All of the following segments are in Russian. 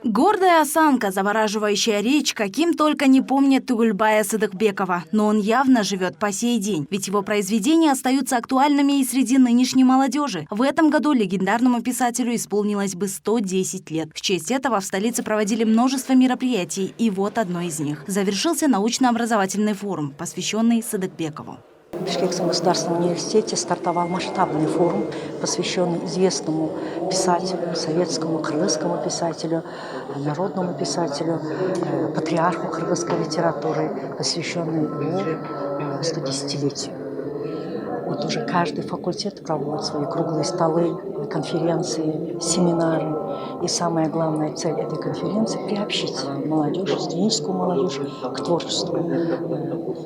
Гордая осанка, завораживающая речь, каким только не помнит Тугульбая Сыдыкбекова. Но он явно живет по сей день, ведь его произведения остаются актуальными и среди нынешней молодежи. В этом году легендарному писателю исполнилось бы 110 лет. В честь этого в столице проводили множество мероприятий, и вот одно из них. Завершился научно-образовательный форум, посвященный Сыдыкбекову. В Бишкекском государственном университете стартовал масштабный форум, посвященный известному писателю, советскому, кыргызскому писателю, народному писателю, патриарху кыргызской литературы, посвященный его 110-летию. Вот уже каждый факультет проводит свои круглые столы, конференции, семинары. И самая главная цель этой конференции – приобщить молодежь, студенческую молодежь к творчеству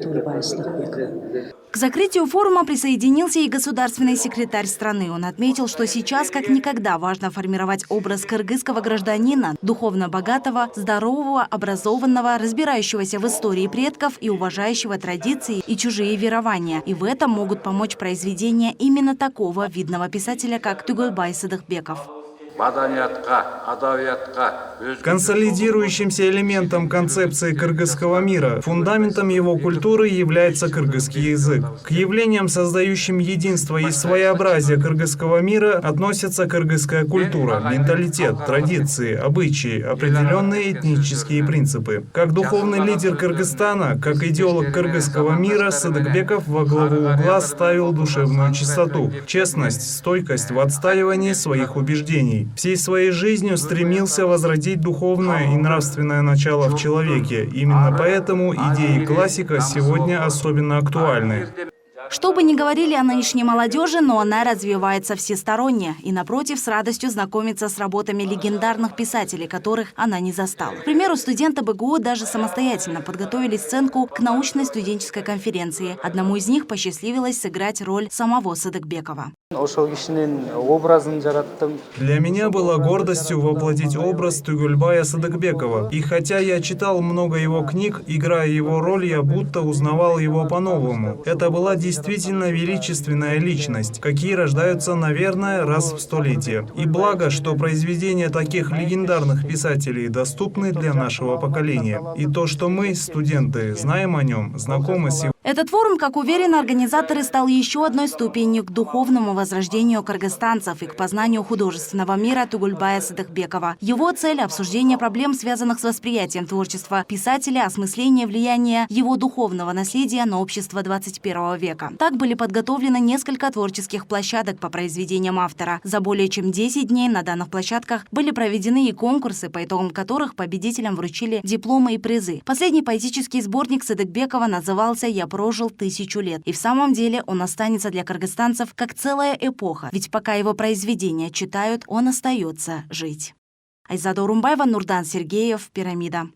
Тугульбая Сыдыкбекова. К закрытию форума присоединился и государственный секретарь страны. Он отметил, что сейчас как никогда важно формировать образ кыргызского гражданина, духовно богатого, здорового, образованного, разбирающегося в истории предков и уважающего традиции и чужие верования. И в этом могут помочь произведения именно такого видного писателя, как Тугульбай Сыдыкбеков. Консолидирующимся элементом концепции кыргызского мира, фундаментом его культуры является кыргызский язык. К явлениям, создающим единство и своеобразие кыргызского мира, относятся кыргызская культура, менталитет, традиции, обычаи, определенные этнические принципы. Как духовный лидер Кыргызстана, как идеолог кыргызского мира, Сыдыкбеков во главу угла ставил душевную чистоту, честность, стойкость в отстаивании своих убеждений. Всей своей жизнью стремился возродить духовное и нравственное начало в человеке. Именно поэтому идеи классика сегодня особенно актуальны. Что бы ни говорили о нынешней молодежи, но она развивается всесторонне и, напротив, с радостью знакомится с работами легендарных писателей, которых она не застала. К примеру, студенты БГУ даже самостоятельно подготовили сценку к научной студенческой конференции. Одному из них посчастливилось сыграть роль самого Сыдыкбекова. Для меня было гордостью воплотить образ Тугульбая Сыдыкбекова. И хотя я читал много его книг, играя его роль, я будто узнавал его по-новому. Это была действительно величественная личность, какие рождаются, наверное, раз в столетие. И благо, что произведения таких легендарных писателей доступны для нашего поколения. И то, что мы, студенты, знаем о нем, знакомы с его. Этот форум, как уверены организаторы, стал еще одной ступенью к духовному возрождению кыргызстанцев и к познанию художественного мира Тугульбая Сыдыкбекова. Его цель – обсуждение проблем, связанных с восприятием творчества писателя, осмысление влияния его духовного наследия на общество 21 века. Так были подготовлены несколько творческих площадок по произведениям автора. За более чем 10 дней на данных площадках были проведены и конкурсы, по итогам которых победителям вручили дипломы и призы. Последний поэтический сборник Сыдыкбекова назывался «Я прожил 1000 лет». И в самом деле он останется для кыргызстанцев как целая эпоха, ведь пока его произведения читают, он остается жить. Айзада Урумбаева, Нурдан Сергеев, Пирамида.